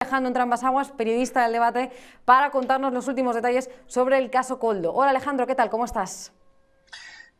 Alejandro Entrambas-Aguas, periodista del Debate, para contarnos los últimos detalles sobre el caso Koldo. Hola Alejandro, ¿qué tal? ¿Cómo estás?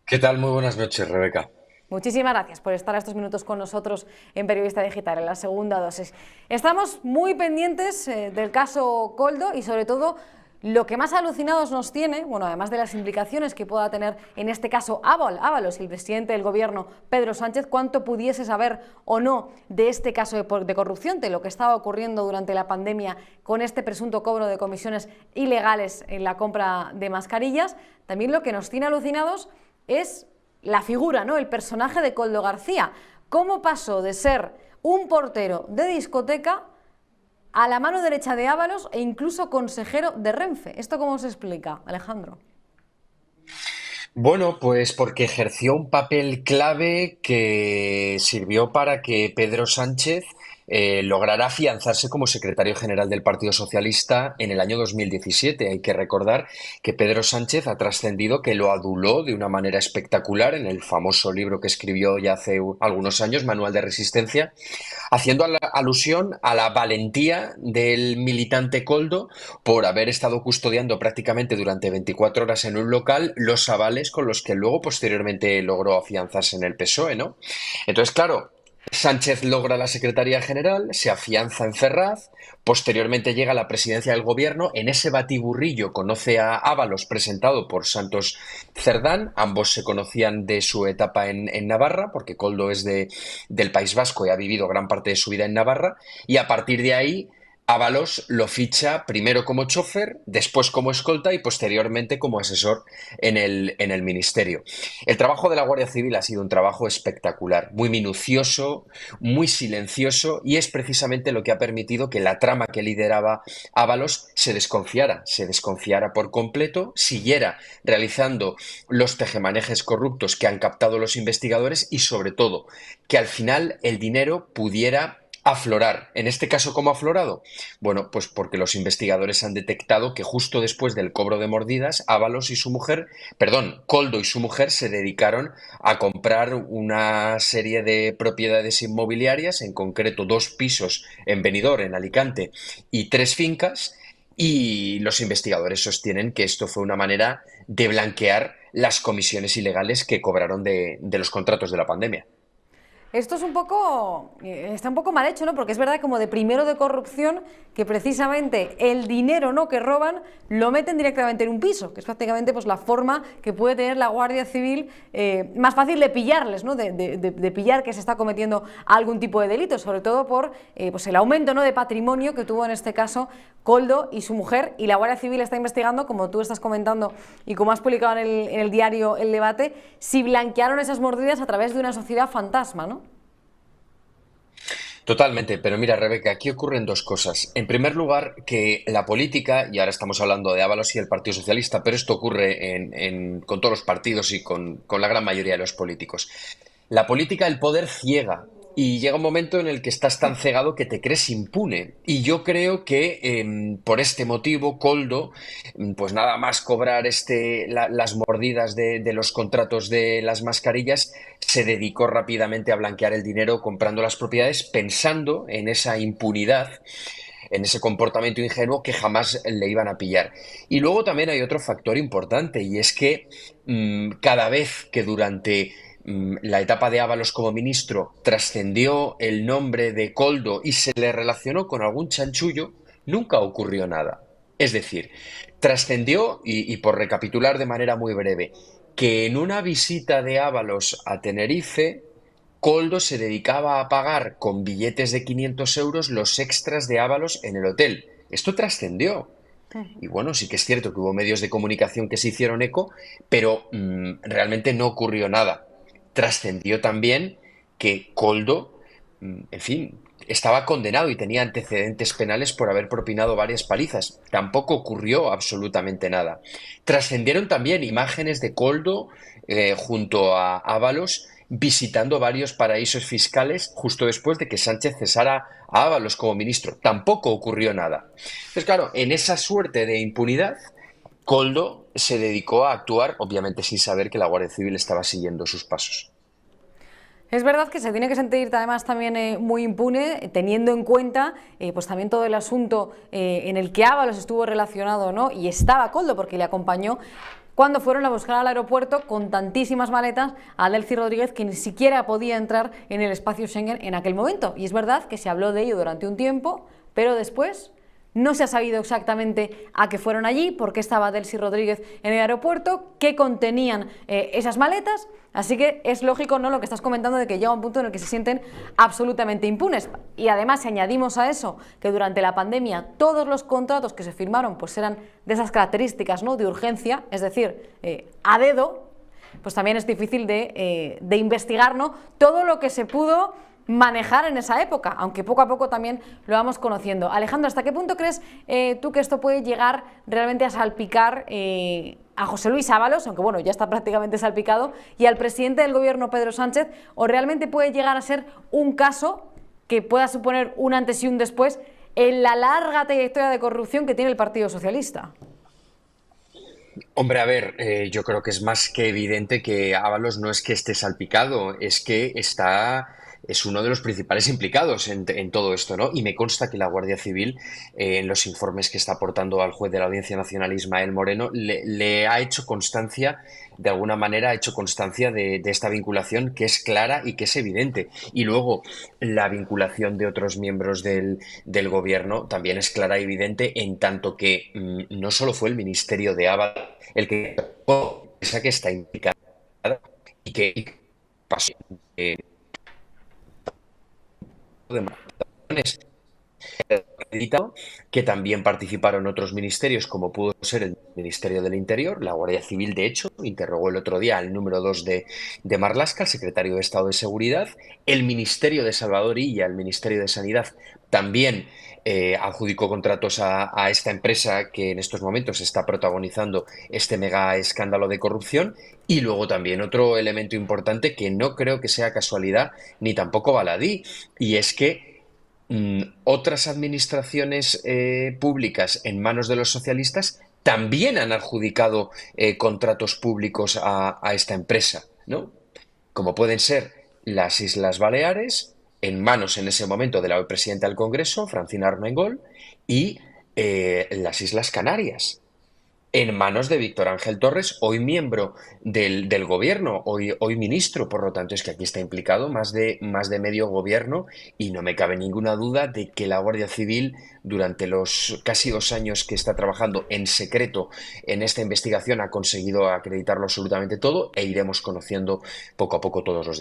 ¿Qué tal? Muy buenas noches, Rebeca. Muchísimas gracias por estar estos minutos con nosotros en Periodista Digital, en la segunda dosis. Estamos muy pendientes del caso Koldo y sobre todo lo que más alucinados nos tiene, bueno, además de las implicaciones que pueda tener en este caso Ábalos, el presidente del gobierno Pedro Sánchez, cuánto pudiese saber o no de este caso de corrupción, de lo que estaba ocurriendo durante la pandemia con este presunto cobro de comisiones ilegales en la compra de mascarillas. También lo que nos tiene alucinados es la figura, ¿no? El personaje de Koldo García. ¿Cómo pasó de ser un portero de discoteca a la mano derecha de Ábalos e incluso consejero de Renfe? ¿Esto cómo se explica, Alejandro? Bueno, pues porque ejerció un papel clave que sirvió para que Pedro Sánchez lograra afianzarse como secretario general del Partido Socialista en el año 2017. Hay que recordar que Pedro Sánchez ha trascendido que lo aduló de una manera espectacular en el famoso libro que escribió ya hace algunos años, Manual de Resistencia, haciendo alusión a la valentía del militante Koldo por haber estado custodiando prácticamente durante 24 horas en un local los avales con los que luego posteriormente logró afianzarse en el PSOE, ¿no? Entonces, claro, Sánchez logra la Secretaría General, se afianza en Ferraz, posteriormente llega a la presidencia del gobierno, en ese batiburrillo conoce a Ábalos presentado por Santos Cerdán, ambos se conocían de su etapa en Navarra, porque Koldo es del País Vasco y ha vivido gran parte de su vida en Navarra, y a partir de ahí Ábalos lo ficha primero como chofer, después como escolta y posteriormente como asesor en el ministerio. El trabajo de la Guardia Civil ha sido un trabajo espectacular, muy minucioso, muy silencioso y es precisamente lo que ha permitido que la trama que lideraba Ábalos se desconfiara por completo, siguiera realizando los tejemanejes corruptos que han captado los investigadores y sobre todo que al final el dinero pudiera aflorar. En este caso, ¿cómo ha aflorado? Bueno, pues porque los investigadores han detectado que justo después del cobro de mordidas, Ábalos y su mujer, perdón, Koldo y su mujer se dedicaron a comprar una serie de propiedades inmobiliarias, en concreto 2 pisos en Benidorm, en Alicante, y 3 fincas, y los investigadores sostienen que esto fue una manera de blanquear las comisiones ilegales que cobraron de los contratos de la pandemia. Esto es un poco, está un poco mal hecho, ¿no? Porque es verdad como de primero de corrupción que precisamente el dinero, ¿no?, que roban lo meten directamente en un piso, que es prácticamente pues la forma que puede tener la Guardia Civil más fácil de pillarles, ¿no? De pillar que se está cometiendo algún tipo de delito, sobre todo por pues el aumento, ¿no?, de patrimonio que tuvo en este caso Koldo y su mujer, y la Guardia Civil está investigando, como tú estás comentando y como has publicado en el diario El Debate, si blanquearon esas mordidas a través de una sociedad fantasma, ¿no? Totalmente, pero mira, Rebeca, aquí ocurren 2 cosas. En primer lugar, que la política, y ahora estamos hablando de Ábalos y el Partido Socialista, pero esto ocurre con todos los partidos y con la gran mayoría de los políticos. La política, el poder ciega. Y llega un momento en el que estás tan cegado que te crees impune. Y yo creo que por este motivo, Koldo, pues nada más cobrar las mordidas de los contratos de las mascarillas, se dedicó rápidamente a blanquear el dinero comprando las propiedades, pensando en esa impunidad, en ese comportamiento ingenuo que jamás le iban a pillar. Y luego también hay otro factor importante, y es que cada vez que durante la etapa de Ábalos como ministro trascendió el nombre de Koldo y se le relacionó con algún chanchullo, nunca ocurrió nada. Es decir, trascendió, y por recapitular de manera muy breve, que en una visita de Ábalos a Tenerife, Koldo se dedicaba a pagar con billetes de 500 euros los extras de Ábalos en el hotel. Esto trascendió. Y bueno, sí que es cierto que hubo medios de comunicación que se hicieron eco, pero realmente no ocurrió nada. Trascendió también que Koldo, en fin, estaba condenado y tenía antecedentes penales por haber propinado varias palizas. Tampoco ocurrió absolutamente nada. Trascendieron también imágenes de Koldo junto a Ábalos visitando varios paraísos fiscales justo después de que Sánchez cesara a Ábalos como ministro. Tampoco ocurrió nada. Entonces, claro, en esa suerte de impunidad, Koldo se dedicó a actuar, obviamente sin saber que la Guardia Civil estaba siguiendo sus pasos. Es verdad que se tiene que sentir además también muy impune, teniendo en cuenta pues también todo el asunto en el que Ábalos estuvo relacionado, ¿no? Y estaba Koldo porque le acompañó cuando fueron a buscar al aeropuerto con tantísimas maletas a Delcy Rodríguez, que ni siquiera podía entrar en el espacio Schengen en aquel momento. Y es verdad que se habló de ello durante un tiempo, pero después no se ha sabido exactamente a qué fueron allí, por qué estaba Delcy Rodríguez en el aeropuerto, qué contenían esas maletas. Así que es lógico, ¿no?, lo que estás comentando, de que llega un punto en el que se sienten absolutamente impunes. Y además, si añadimos a eso que durante la pandemia todos los contratos que se firmaron pues eran de esas características, ¿no?, de urgencia, es decir, a dedo, pues también es difícil de investigar, ¿no?, todo lo que se pudo manejar en esa época, aunque poco a poco también lo vamos conociendo. Alejandro, ¿hasta qué punto crees tú que esto puede llegar realmente a salpicar a José Luis Ábalos, aunque bueno, ya está prácticamente salpicado, y al presidente del gobierno, Pedro Sánchez, o realmente puede llegar a ser un caso que pueda suponer un antes y un después en la larga trayectoria de corrupción que tiene el Partido Socialista? Hombre, a ver, yo creo que es más que evidente que Ábalos no es que esté salpicado, es que es uno de los principales implicados en todo esto, ¿no? Y me consta que la Guardia Civil, en los informes que está aportando al juez de la Audiencia Nacional, Ismael Moreno, le ha hecho constancia, de alguna manera ha hecho constancia de esta vinculación que es clara y que es evidente. Y luego, la vinculación de otros miembros del gobierno también es clara y evidente, en tanto que no solo fue el ministerio de Ábalos el que esa que está implicada y que pasó de manifestaciones, acreditado que también participaron otros ministerios, como pudo ser el Ministerio del Interior. La Guardia Civil, de hecho, interrogó el otro día al número 2 de Marlaska, el secretario de Estado de Seguridad. El Ministerio de Salvador Illa, el Ministerio de Sanidad, también adjudicó contratos a esta empresa que en estos momentos está protagonizando este mega escándalo de corrupción. Y luego también otro elemento importante que no creo que sea casualidad ni tampoco baladí, y es que otras administraciones públicas en manos de los socialistas también han adjudicado contratos públicos a esta empresa, ¿no? Como pueden ser las Islas Baleares, en manos en ese momento de la presidenta del Congreso, Francina Armengol, y las Islas Canarias, en manos de Víctor Ángel Torres, hoy miembro del gobierno, hoy ministro. Por lo tanto, es que aquí está implicado más de medio gobierno, y no me cabe ninguna duda de que la Guardia Civil, durante los casi 2 años que está trabajando en secreto en esta investigación, ha conseguido acreditarlo absolutamente todo, e iremos conociendo poco a poco todos los